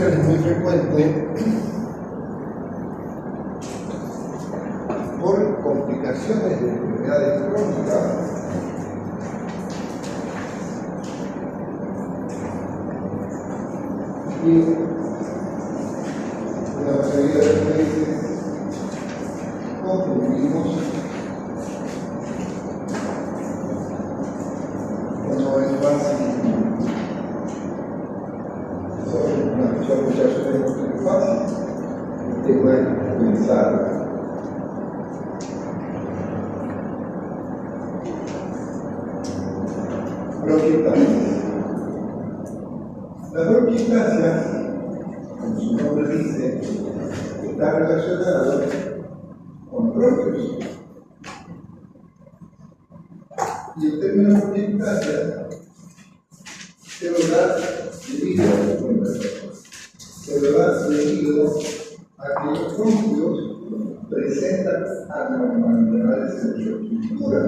infección es muy frecuente por complicaciones de enfermedades crónicas y la mayoría de las veces concluimos que no es fácil. Muchas veces no es fácil. El tema es pensar. Bronquiectasia. La bronquiectasia, como su nombre dice, está relacionado con bronquios. Y el término bronquiectasia se lo da debido a que los bronquios presentan anormalidades en su estructura.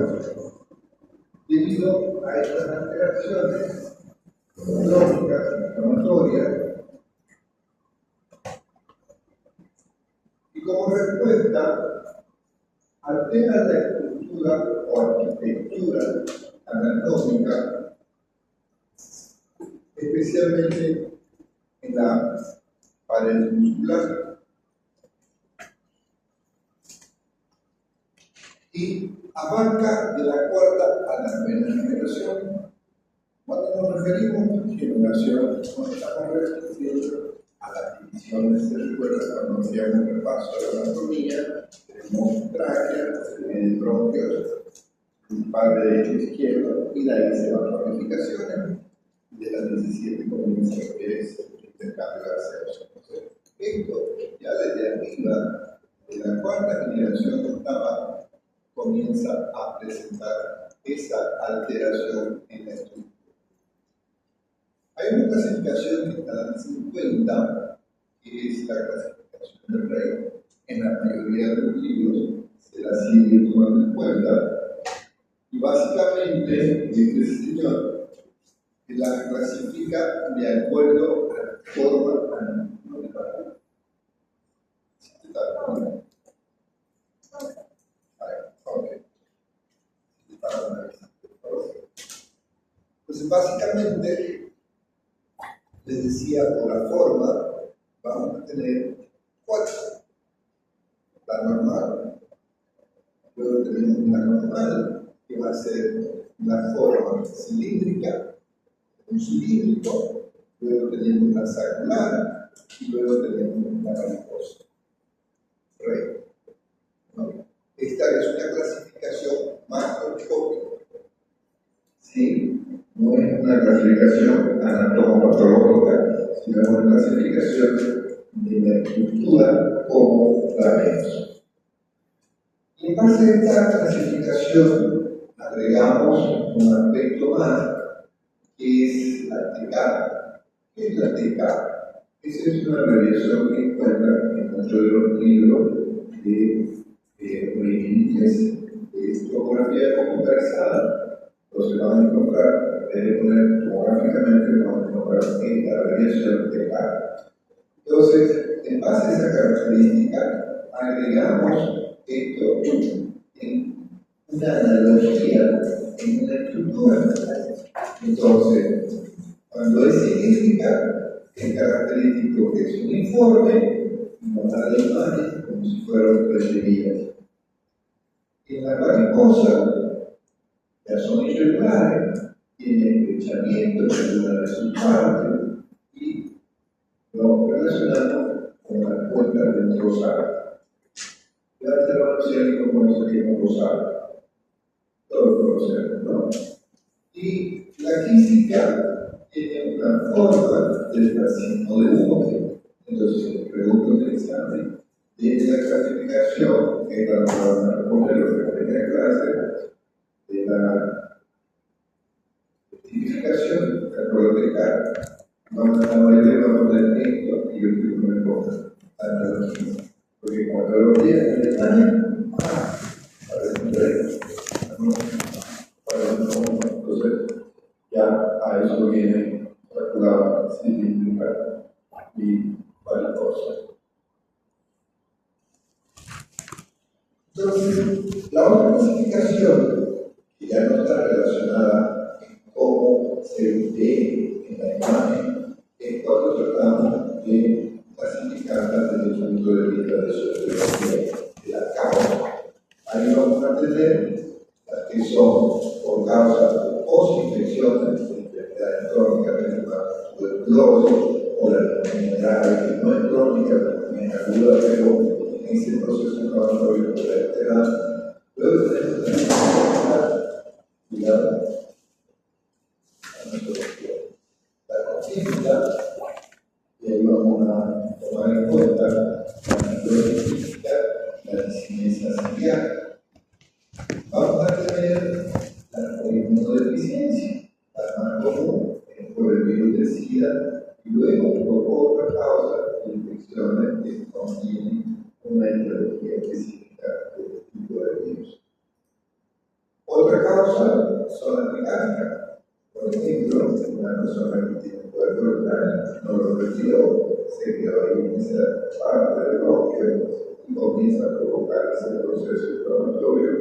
Debido a estas alteraciones crónicas, inflamatorias, y como respuesta altera la estructura o arquitectura anatómica, especialmente en la pared muscular, y abarca de la cuarta a la novena generación. Cuando nos referimos a generación, nos estamos refiriendo a las divisiones cerebrales. Cuando hacíamos un repaso de la anatomía, tenemos tráquea, bronquios, un par de derecho izquierdo, y de ahí se van ramificaciones. De las 17 comienza lo que es el intercambio de gaseosos. Entonces, esto ya desde arriba, de la cuarta generación de etapa, comienza a presentar esa alteración en la estructura. Hay una clasificación que está en 50, que es la clasificación del Rey. En la mayoría de los libros se la sigue tomando en cuenta. Y básicamente, este señor la clasifica de acuerdo a la forma anatómica. Pues básicamente, les decía, por la forma, vamos a tener 4. La normal, luego tenemos la normal, que va a ser la forma cilíndrica, un cilíndrico, luego tenemos la circular y luego tenemos la mariposa. Rey. ¿No? Esta es una clasificación macroscópica. ¿Sí? No es una clasificación anatomopatológica, sino es una clasificación de la estructura como la vemos. Y en base a esta clasificación agregamos un aspecto más, que es la TK. ¿Qué es la TK? Esa es una abreviación que encuentran en muchos de los libros de origines de tomografía computarizada. Entonces van a encontrar, deben poner tomográficamente, van a encontrar en la abreviación TK. Entonces, en base a esa característica, agregamos esto en una analogía, en una estructura. Entonces, cuando es cilíndrica, es característico que es uniforme, no da de imagen, como si fueran preferidas. En la mariposa, ya son irregulares, tienen estrechamiento en una de sus partes y lo relacionamos con la puerta del rosario. Ya te lo anuncié como eso que es un rosario. Todos lo conocemos, ¿no? Y la quística tiene una forma de racimo de humo. Entonces, pregunto del examen, de la clasificación que van a responder los de la primera clase, de la identificación de la biblioteca, vamos a poner esto y yo quiero que me ponga analogía. Porque cuando lo vi en Alemania, parece un rey. Entonces, ya a eso viene calculado cilíndrica y varias cosas. Entonces, la otra clasificación, que ya no está relacionada en cómo se ve en la imagen, es cuando tratamos de clasificarla desde el punto de vista de su etiología, de la causa. Ahí vamos a tener las que son por causa de post-infecciones, enfermedades crónicas, como tuberculosis, o la neumonía grave, que no es crónica, pero también es aguda, pero en ese proceso inflamatorio puede alterar. Luego tenemos la congénita, y ahí vamos a tomar en cuenta la discinesia ciliar. Vamos a tener la inmunodeficiencia, la más común, por el virus de SIDA, y luego por otra causa de infecciones que contienen una etiología específica de este tipo de virus. Otra causa son las mecánicas. Por ejemplo, una persona que tiene un cuerpo renal no lo retiró, se quedó ahí en esa parte del bronquio y comienza a provocar ese proceso inflamatorio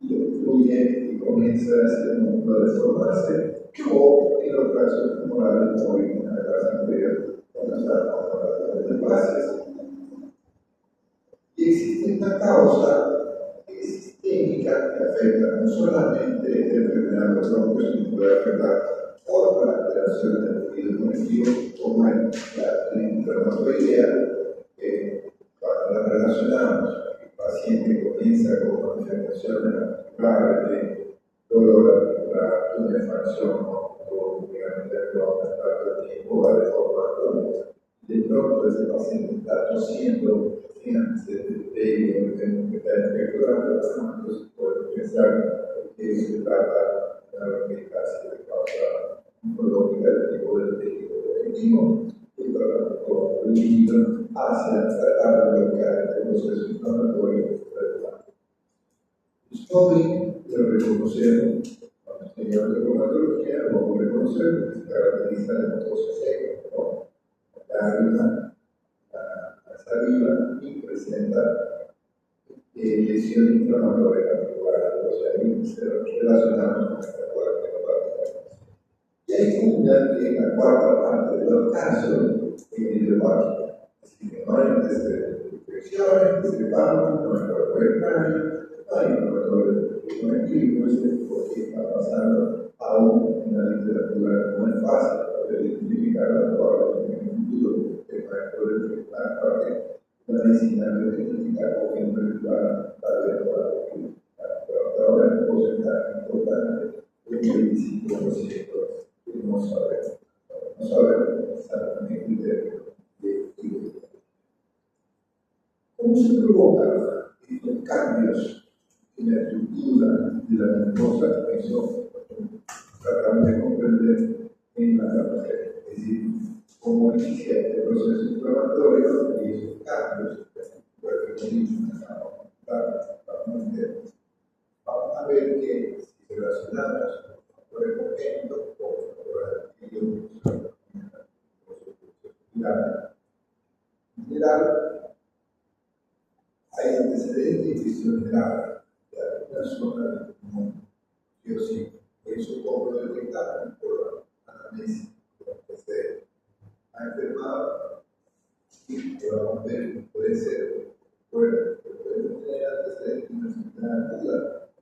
y influye y comienza ese mundo a deformarse, o en los casos tumorales, como vimos en la clase anterior, cuando estábamos hablando de neoplasias. Y existe una causa sistémica que afecta no solamente la enfermedad de los bronquios, sino puede afectar otras alteraciones del tejido conectivo, como es la inflamatoidea, que cuando la relacionamos, el paciente comienza con manifestaciones articulares de dolor articular, tumefacción, o digamos, el tiempo va deformando. De pronto ese paciente está tosiendo, fíjense, que está infectando, entonces puede pensar que se trata de una eficacia de causa oncológica del tipo del tejido conectivo, y tratando con el líquido hacia tratar de bloquear el proceso inflamatorio celular. Story lo reconocemos, cuando estudiamos reumatología, lo vamos a reconocer, que se caracteriza de mucosa seca, ¿no? La saliva y presenta lesiones inflamatorias articulares, o sea, ahí se relacionamos con esta cuarta parte. Y hay una que en la cuarta parte de los casos es idiopática, así que no hay infecciones que se separan, no hay cuerpo extraño, no hay inflamatorios no hay clínicos, porque está pasando aún en la literatura no es fácil poder identificar la probabilidad en el futuro que para poder la parte de la medicina de identificar o individual tal vez pero hasta ahora es un porcentaje importante de un 25% que no sabemos exactamente de ¿cómo se provocan estos cambios en la estructura de la mucosa? Eso tratamos de comprender en la capacidad. Es decir, cómo inicia este proceso inflamatorio y esos cambios vamos a ver que si relacionamos por el momento con en general hay antecedentes de infección grave de alguna zona del pulmón. Yo sí, eso como lo detectamos por la anamnesis, que se ha enfermado y que vamos a ver, puede ser, bueno, puede tener antecedentes de una enfermedad aguda,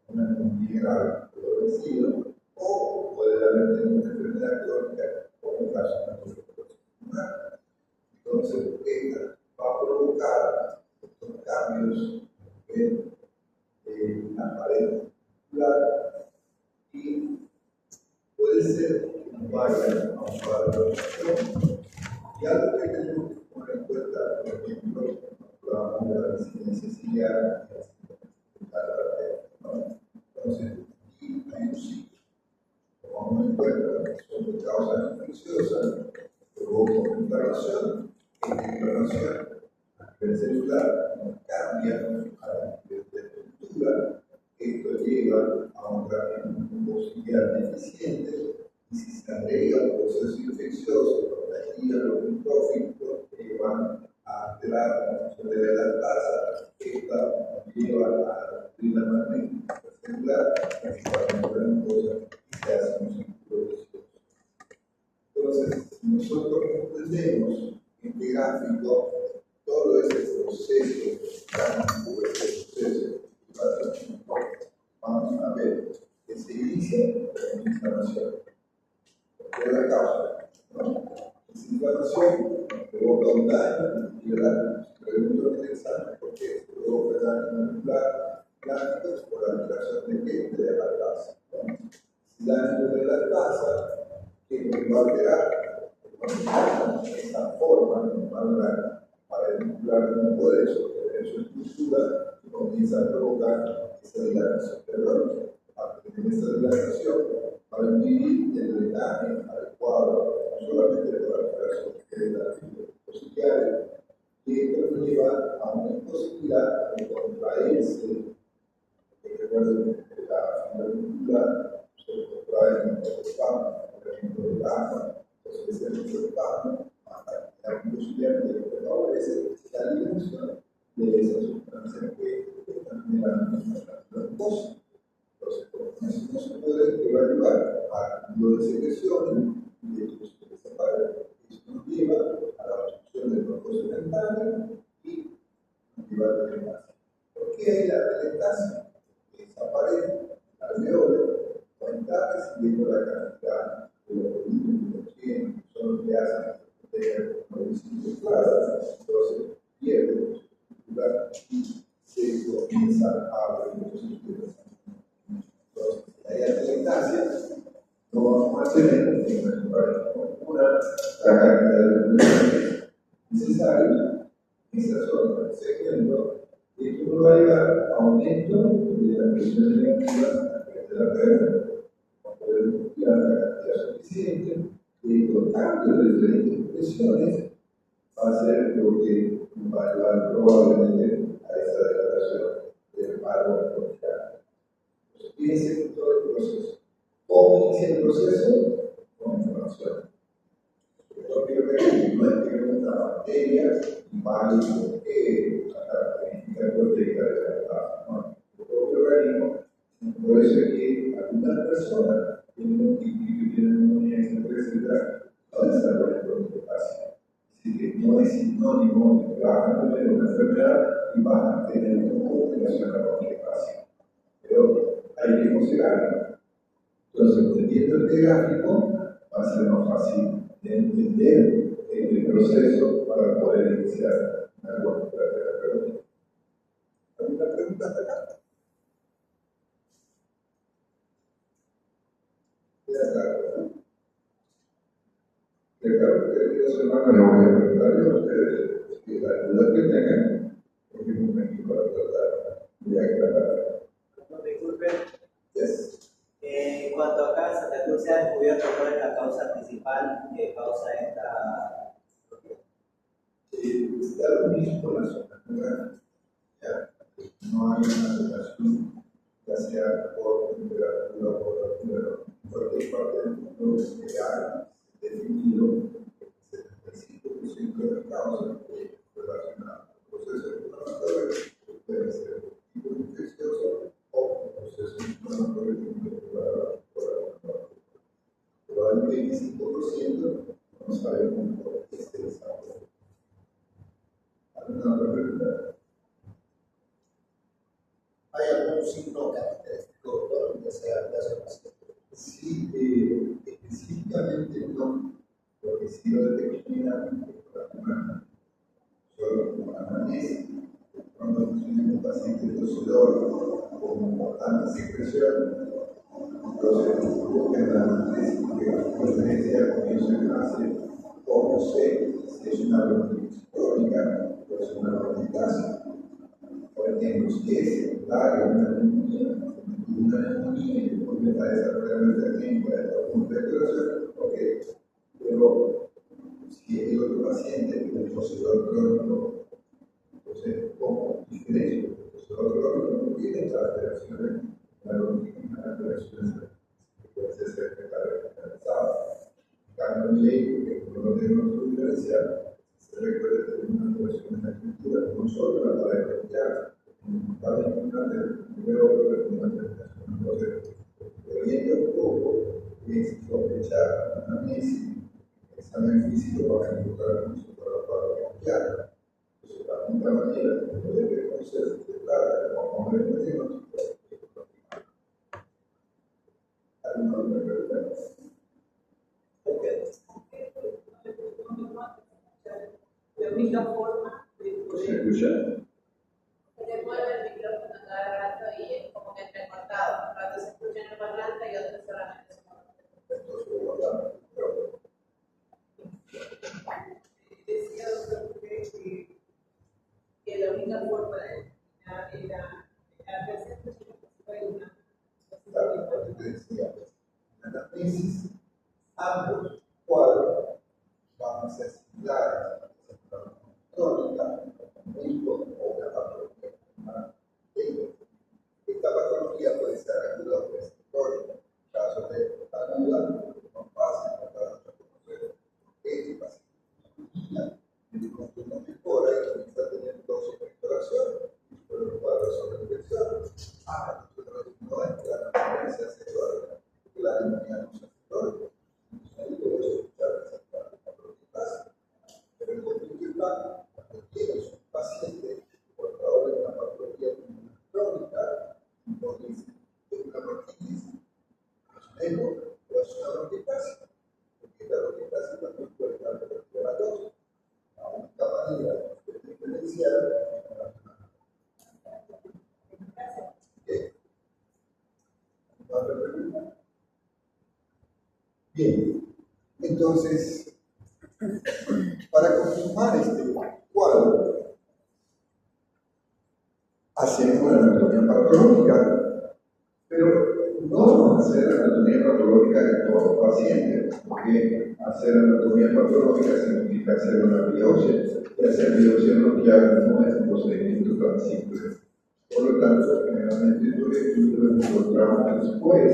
una neumonía grave, progresiva, o puede haber tenido una enfermedad crónica, como el caso de la tuberculosis pulmonar. Entonces, esta va a provocar estos cambios en la pared muscular y puede ser que nos vaya a un cuadro de infección. Y algo que tenemos que poner en cuenta, por ejemplo, hablamos de la residencia ciliar, entonces, aquí hay un ciclo. Tomamos en cuenta que son de causas infecciosas, provoca inflamación, esta inflamación a nivel celular cambia a nivel de estructura, esto lleva a un tratamiento ciliar deficiente, y si se agrega un proceso infeccioso con la hígado linfófico, lleva van a alterar la función de la tasa, que esta nos lleva a abrir la matriz celular, principalmente en cosas que se hacen en círculo vicioso. Entonces, si nosotros comprendemos este gráfico, todo ese proceso, vamos a ver que se inicia con inflamación. ¿Cuál es la causa? ¿No? Esa inflamación provoca un daño muscular, pregunto interesante porque provoca daño muscular clásico por alteración de qué? De la tasa. Si daño de la tasa, que va a alterar esa forma para el muscular no puede sostener su estructura y comienza a provocar esa dilatación perdón. A partir de esa dilatación, para impedir el drenaje adecuado, no solamente por la alteración de la fibra que esto nos lleva a una imposibilidad de contraerse. Recuerden que la fibra muscular se contrae en el espasmo, por ejemplo, el alma, entonces el espasmo, la imposibilidad de que favorece la eliminación de esas sustancias que están generando los pozos. Entonces, eso no se puede evaluar a lo de secreciones y de que se separe. Eso nos lleva a la obstrucción del proceso dentario y nos lleva a la telestasia. ¿Por qué hay la telestasia? Esa pared alveolar no está recibiendo la cantidad de los nutrientes que son los que hacen que no distingue claras, entonces pierde su estructura y se comienza a abrir los sistemas. Entonces, si hay telestasia, no vamos a tener una la cantidad de nutrientes necesarios en esa zona. Segundo, esto va a llevar a aumento de la presión negativa de la pierna. No podemos tirar la cantidad suficiente y los cambios de diferentes presiones va a ser lo que va a llevar probablemente a esa dilatación del árbol abdominal. Fíjense en todo el proceso. ¿Cómo inicia el proceso? Con inflamación. Yo quiero ver no es que una bacteria invade la característica proteica de la planta, el propio organismo. Por eso es que algunas personas tienen un típico, tienen neumonía, etcétera, no desarrollan proteoplasia. Así que no es sinónimo de que vas a tener una enfermedad y vas a tener una complicación de la proteoplasia. Pero hay que considerarlo. Entonces, entendiendo este gráfico, va a ser más fácil de entender el proceso para poder iniciar una buena terapéutica. ¿Alguna pregunta hasta acá? Queda claro. Queda claro que esta semana le voy a preguntar a ustedes que la duda que tengan, porque es un momento para tratar de aclarar. No, disculpen. Yes. En cuanto a acá, Santa Cruz se ha descubierto cuál es la causa principal que causa esta. Está lo mismo en la zona rural. Ya no hay una relación, ya sea por temperatura o por altura, en cualquier parte del mundo que hay definido el 75% de las causas relacionadas con procesos inflamatorios pueden ser tipo infeccioso o procesos inflamatorios pero hay un 25% no sabemos por qué se desarrolla. ¿Alguna otra pregunta? ¿Hay algún signo característico, doctor, que sea relacionado? Sí, específicamente no, porque si lo determinamos por la semana, solo como amanece, cuando tenemos un paciente tosedor con tanta secreción, entonces busquen la anamnesis que pertenece al comienzo de clase, o sé si es una bronquitis crónica o es una bronquitis. Por ejemplo, si es secundaria una neumonía y después me está desarrollando el tiempo de la respiración, ok, pero si es el otro paciente que es un poseedor crónico, entonces, ¿cómo diferencia? El poseedor crónico no tiene estas alteraciones, la bronquitis, las alteraciones que pueden ser generalizadas. En cambio, mi ley, porque no tenemos que diferenciar, se recuerda que operaciones de agricultura, no solo la pared comercial, tan importante, primero, entonces, oriente un poco es sospechar una mesis, examen físico para encontrar un uso para la pared comercial. Entonces, la única manera de poder reconocer de plata como hombre de medio, alguna otra pregunta. La única forma de poder. ¿Se escucha? Se mueve el micrófono cada rato y es como que entrecortado. Cuando se escucha en el parlante y otros solamente se mueven. Decía doctor que la única forma de era hacerse una. Claro, lo que te decía, en la tesis, ambos cuadros van a ser similares. Crónica, o una patología. Esta patología puede ser aguda o puede ser crónica. En caso de aguda, no pasa, no pasa a reconocer qué pasa. El conjunto mejora y comienza a tener dos sobreexploraciones, por los cuadros sobre infección. No es la violencia sexual, la demonía no sexual. No puedo escuchar esa patología. Pero el conjunto cuando tienes un paciente portador de una patología crónica, no dice que es una bronquitis, es menos, o es una bronquitis, porque la bronquitis también puede estar inflamatoria. La única manera de diferenciar es la bien, entonces, para confirmar este cuadro, hacemos la anatomía patológica, pero no vamos a hacer la anatomía patológica de todos los pacientes, porque hacer anatomía patológica significa hacer una biopsia, y hacer biopsia bronquial no es un procedimiento tan simple. Por lo tanto, generalmente estos estudios los encontramos después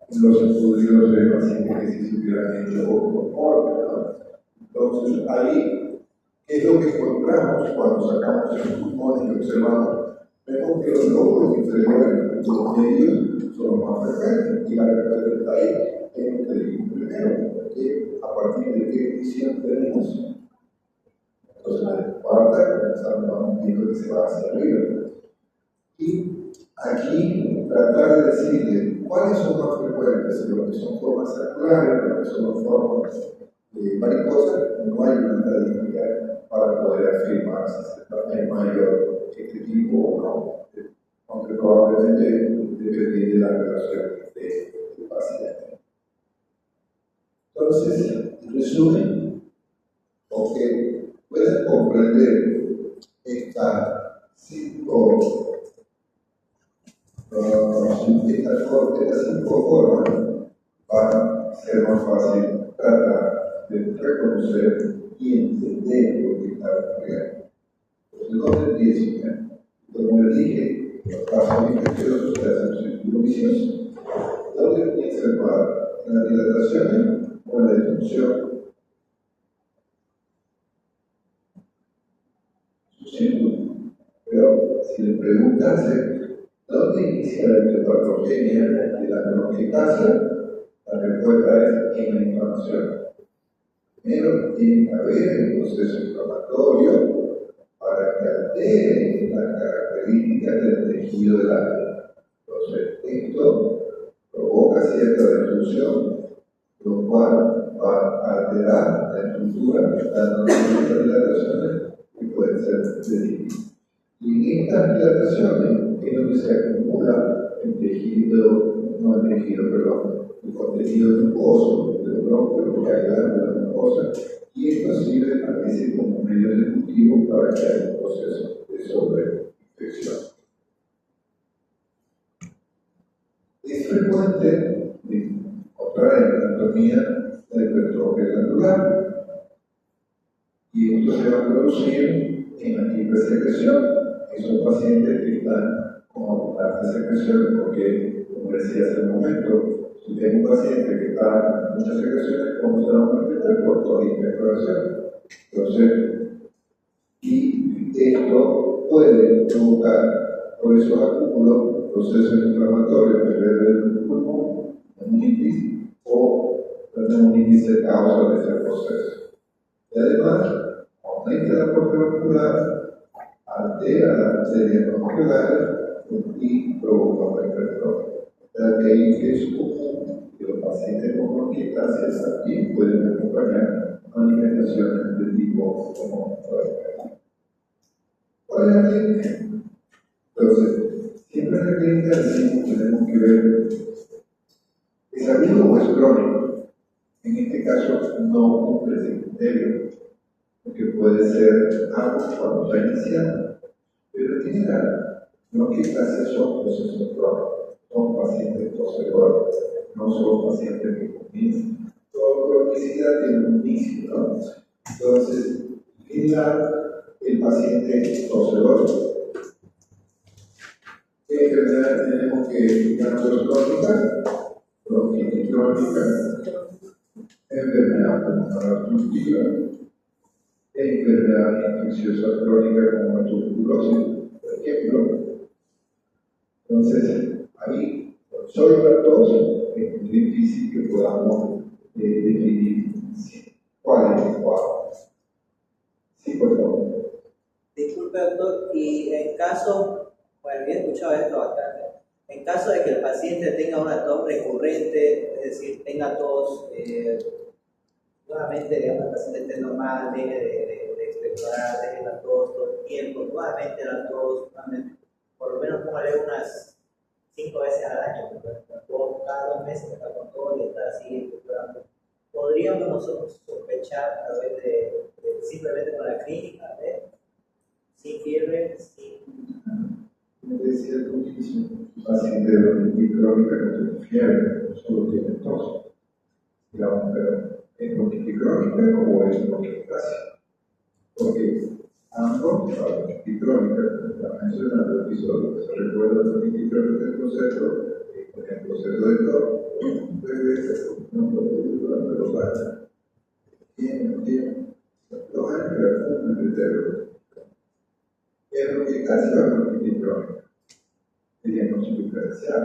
los estudios de pacientes que sí se hubieran hecho por orden, ¿no? Entonces, ahí, ¿qué es lo que encontramos cuando sacamos el pulmón y observamos? Vemos que los lóbulos inferiores, los medios, son más frecuentes, y la respuesta está ahí. Tenemos que decir primero que a partir de qué visión tenemos. Entonces, la cuarta, comenzamos viendo que se va hacia arriba. Y aquí tratar de decirle cuáles son más frecuentes, lo que son formas circulares, lo que son formas varicosas, no hay una estadística para poder afirmar si es mayor este tipo o no, aunque probablemente depende de la relación del paciente. Entonces, en resumen, porque puedes comprender estas cinco formas van a ser más fácil tratar de reconocer y entender lo que está ocurriendo. Entonces, ¿dónde empiezo? Como les dije, los casos infecciosos se hacen un círculo vicioso. ¿Dónde empieza el cuadro? ¿En la dilatación o en la destrucción? Un círculo. Pero si le preguntase ¿dónde inicia la histopatogenia de la bronquiectasia? La respuesta es en la inflamación. Primero tiene que haber un proceso inflamatorio para que altere las características del tejido del área. Entonces, esto provoca cierta destrucción, lo cual va a alterar la estructura, dando ciertas dilataciones que pueden ser difíciles. Y en estas dilataciones es donde se acumula el contenido mucoso de los bronquios, porque hay glándulas mucosas, y esto sirve a veces como medio de cultivo para que haya un proceso de sobreinfección. Es frecuente encontrar en la anatomía la hipertrofia glandular, y esto se va a producir en la hipersecreción. Esos pacientes que están con abundantes secreciones, porque, como decía hace un momento, si tengo un paciente que está en muchas secreciones, ¿cómo se va a manifestar? Por toda hiperfloración. Entonces, y esto puede provocar, por esos acúmulos, procesos inflamatorios alrededor del pulmón, neumonitis o la neumonitis de causa de ese proceso. Y además, aumenta la aporte vascular, altera las arterias bronquiolares y provoca una hipertrofia. De ahí que es común que los pacientes con bronquiectasias también pueden acompañar manifestaciones de tipo como ¿cuál es la clínica? Entonces, siempre en la clínica decimos que tenemos que ver ¿es agudo o es crónico? En este caso no cumple ese criterio, porque puede ser algo cuando está iniciando, pero en general, bronquiectasias son procesos crónicos, son pacientes poseedores, no son pacientes que comienzan. Toda cronicidad tiene un inicio, ¿no? Entonces, en general, el paciente poseedor, ¿qué enfermedad tenemos que explicar crónica? Bronquitis crónica, enfermedad pulmonar obstructiva, enfermedad infecciosa crónica como la tuberculosis, por ejemplo. Entonces, ahí, con solo las dos, es muy difícil que podamos definir cuál es cuál. Sí, por favor. Disculpe, doctor, y en caso, bueno, había escuchado esto bastante, en caso de que el paciente tenga una tos recurrente, es decir, tenga tos, nuevamente, digamos, el paciente esté normal, deje de expectorar, deje la tos todo el tiempo, nuevamente la tos, nuevamente, por lo menos póngale unas 5 veces al año, cada 2 meses está con todo y está así expectorando. ¿Podríamos nosotros sospechar a través de simplemente con la clínica, sin fiebre, sin... Me decía el comienzo, el paciente de bronquitis crónica no tiene fiebre, solo tiene tos. Digamos, pero ¿es bronquitis crónica o es bronquiectasia? Porque ambos, la bronquitis crónica, está mencionando el episodio que se recuerda la bronquitis crónica del proceso, por ejemplo, el proceso de tos, no puede durante los años. Tiene 2 años que la cumple el criterio. Es bronquiectasia o es bronquitis crónica. Diagnóstico diferencial.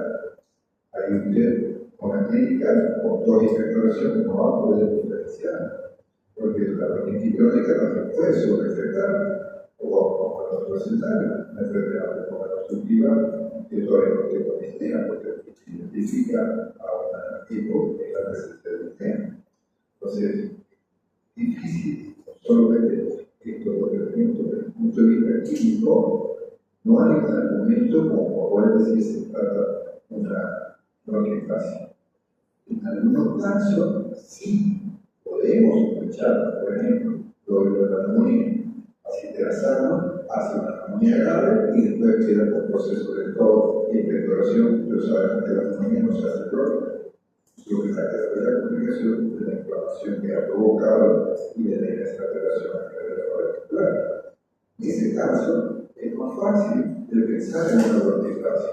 Hay usted con la clínica, con toda expectoración, no va a poder diferenciar, porque la bronquitis crónica no se puede sobreexcretar o presentar la enfermedad pulmonar obstructiva que todavía no tiene disnea, porque identifica a un tipo en la presencia de disnea. Entonces, difícil, solamente esto por el punto de vista clínico. No hay un argumento como poder decir que se trata de una bronquiectasia. En algunos casos, sí podemos sospechar, por ejemplo, lo de la neumonía. Paciente era sano, hace una neumonía grave y después queda por proceso de tos y expectoración, pero sabemos que la neumonía no se hace crónica. Lo que está quedando es la complicación de la inflamación que ha provocado y de la extrapolación a nivel de la vascular. En ese caso, es más fácil de pensar en una bronquiectasia.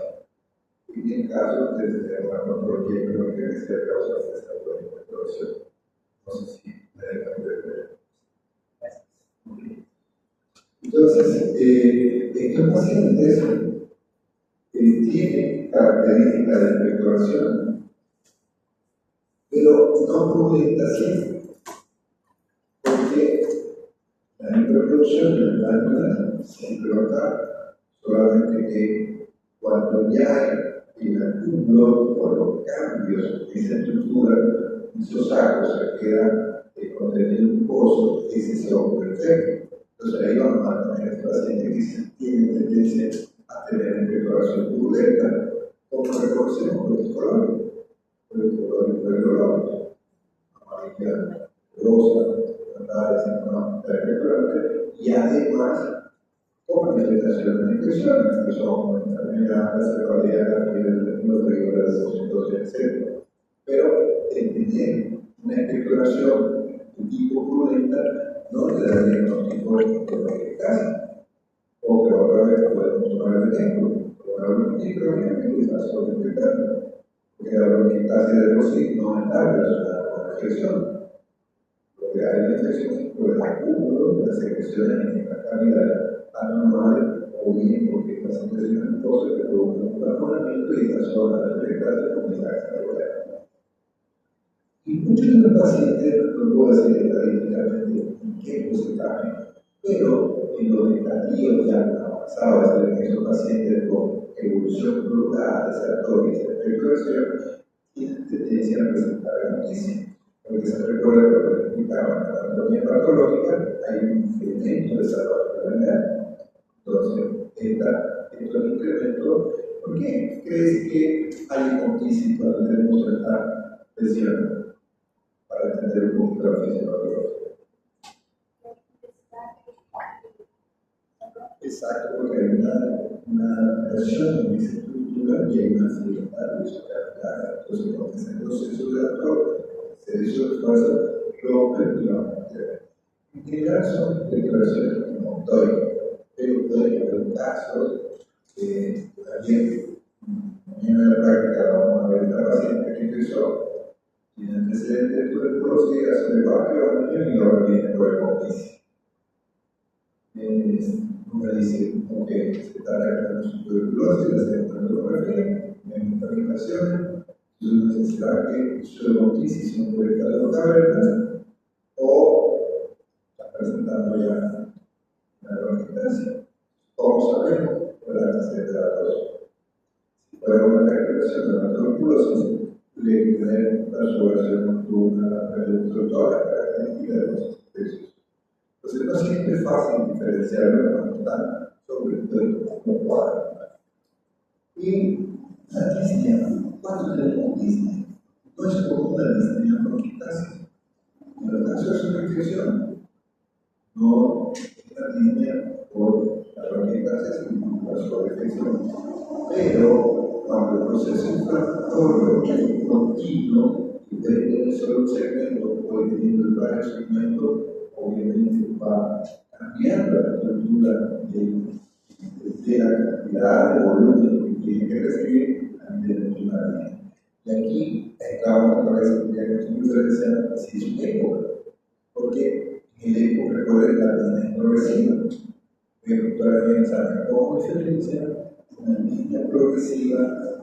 Y en caso de tener una patología crónica que sea causa de esta bronquiectasia. No sé si me dejan de ver. Entonces, estos pacientes tienen características de expectoración, pero no cruenta siempre, porque la hiperproducción de la glándula siempre va a estar, solamente que cuando ya hay el acúmulo o los cambios en esa estructura, esos sacos se quedan contenido mucoso y se sobreefecto. Entonces ahí vamos a tener pacientes que tienen tendencia a tener una expectoración turbulenta, como reconocemos por el color hipercolóricos, amarilla, rosa, canales, y además con manifestaciones de infecciones, que son enfermedades, cefalea, fiebre, nutriólogas, oxitocina, etc. Pero tener una expectoración de tipo cruenta no le da diagnóstico de bronquiectasia. O que otra vez podemos tomar el ejemplo, una bronquitis crónica que es caso de infectarla, porque la bronquiectasia de por sí no está relacionada con la infección. Lo que hay en la infección es por el acúmulo de las secreciones intracraniales anormal o bien porque el paciente tiene una cosa que provoca un razonamiento y esa zona de afectación comienza a desarrollar. Y muchos de los pacientes, no puedo decir estadísticamente en qué porcentaje, pero en los estadios ya avanzados, es decir, esos pacientes con evolución brutal, desarrollo y espectro tienen tendencia a presentar muchísimo. Porque se recuerda que lo que explicaba en la anatomía patológica, hay un incremento de desarrollo de la enfermedad. Entonces, esto es un incremento. ¿Por qué crees que hay hipótesis cuando tenemos esta lesión? Para entender un poquito la fisiología. Exacto, porque hay una versión en esa estructura y hay una cierta luz. Entonces, cuando ese proceso de actor se hizo esfuerzo, rompe y va a mantener. En general son declaraciones motoras, pero puede haber un caso también en la práctica vamos a ver esta paciente que empezó tiene antecedentes de tuberculosis hace varios años y ahora viene por el COVID. Uno dice, ok, se está tratando su tuberculosis, le hacemos una tomografía, en aplicaciones, y uno dice, ¿será que su hemoptisis no puede estar en la caverna? O está presentando ya una bronquitis. ¿Cómo sabemos? Por la antecedente de la tos. Si fuera una recuperación de la tuberculosis, le tener la suuración nocturna, la periodotoria, la característica de los especies. Entonces no siempre es fácil diferenciarlo cuando están sobre el cuadro. Y la disnea, ¿cuánto tenemos disnea? No es como una disnea bronquitácea. En el caso es una infección, no es una disnea por la bronquitácea, sino por la sobreinfección. Pero cuando el proceso inflamatorio es continuo y puede tener solo un segmento o puede tener varios segmentos, obviamente va cambiando la estructura de la cantidad de volumen que tiene que recibir a nivel de una línea. Y aquí estamos otra vez en diagnóstico diferencial si es un ECO, porque en el ECO, recuerden, la línea es progresiva. Pero todavía saben cómo diferencia una línea progresiva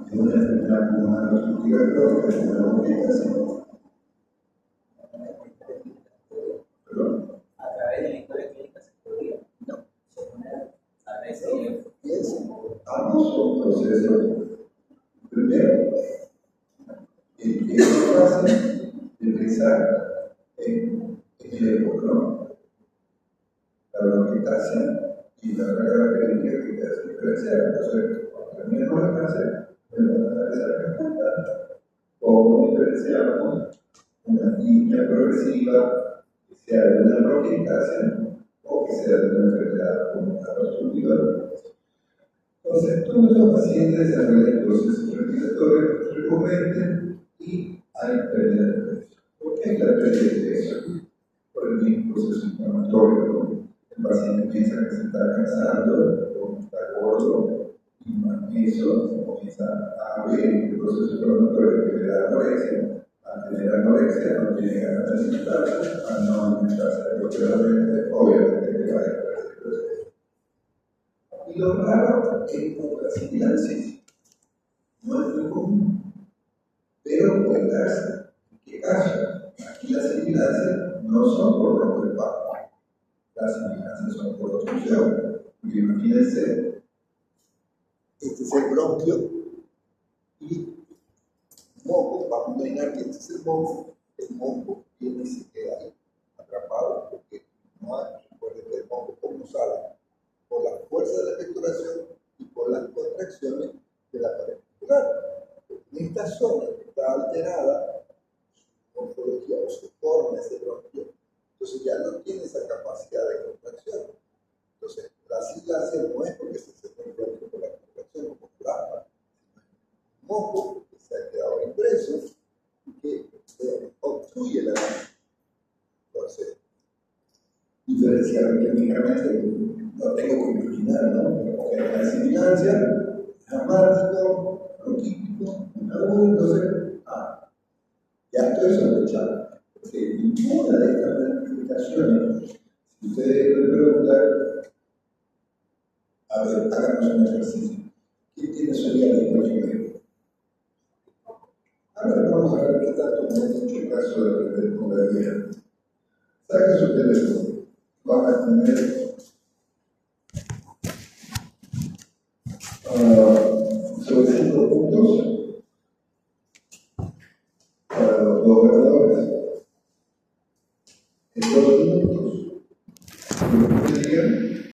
de una enfermedad pulmonar obstructiva crónica de una bronquitis. ¿Perdón? A través de la historia clínica se podría. No. A veces. Piensen, ambos son procesos. Primero, el que es fácil de pensar en el ECO, la bronquitis y la otra característica que te hace diferenciar. Entonces, cuando terminemos el cáncer, podemos analizar la cantidad. ¿Cómo diferenciamos una línea progresiva que sea de una bronquitis o que sea de una enfermedad pulmonar obstructiva? Entonces, todos los pacientes desarrollan procesos respiratorios recurrentes y hay pérdida de peso. ¿Por qué hay la pérdida de peso? Por el mismo proceso inflamatorio, ¿no? El paciente piensa que se está cansando o está gordo y más eso comienza a ver el proceso inflamatorio que le da anorexia. Al tener anorexia no tiene ganas de alimentarse, al no alimentarse apropiadamente, obviamente que va a perder peso. Y lo raro es por la sibilancia. No es muy común, pero puede darse. ¿En qué caso? Aquí las sibilancias no son por romper papo. Las sibilancias son por obstrucción. Porque imagínense, este es el bronquio y moco, vamos a imaginar que este es el moco viene y se queda ahí, atrapado, porque no hay, recuerden que el moco como sale por la fuerza de la expectoración y por las contracciones de la pared muscular. En esta zona que está alterada, su morfología o su forma ese bronquio, entonces ya no tiene esa capacidad de contracción. Entonces, la sibilancia no es porque se encuentra por la contracción como plasma, sino un moco que se ha quedado impreso y que obstruye la línea. Entonces, diferenciar químicamente, no tengo que imaginar, ¿no? Porque la sibilancia es amático, bronquítico, agudo, entonces, ya estoy sospechando. Porque ninguna de estas manifestaciones, si ustedes me preguntan, A ver, hagamos un ejercicio. ¿Quién tiene su día de medio? A ver, vamos a ver qué tanto me ha hecho caso de con la idea. Saque su teléfono. Van a tener sobre 5 puntos.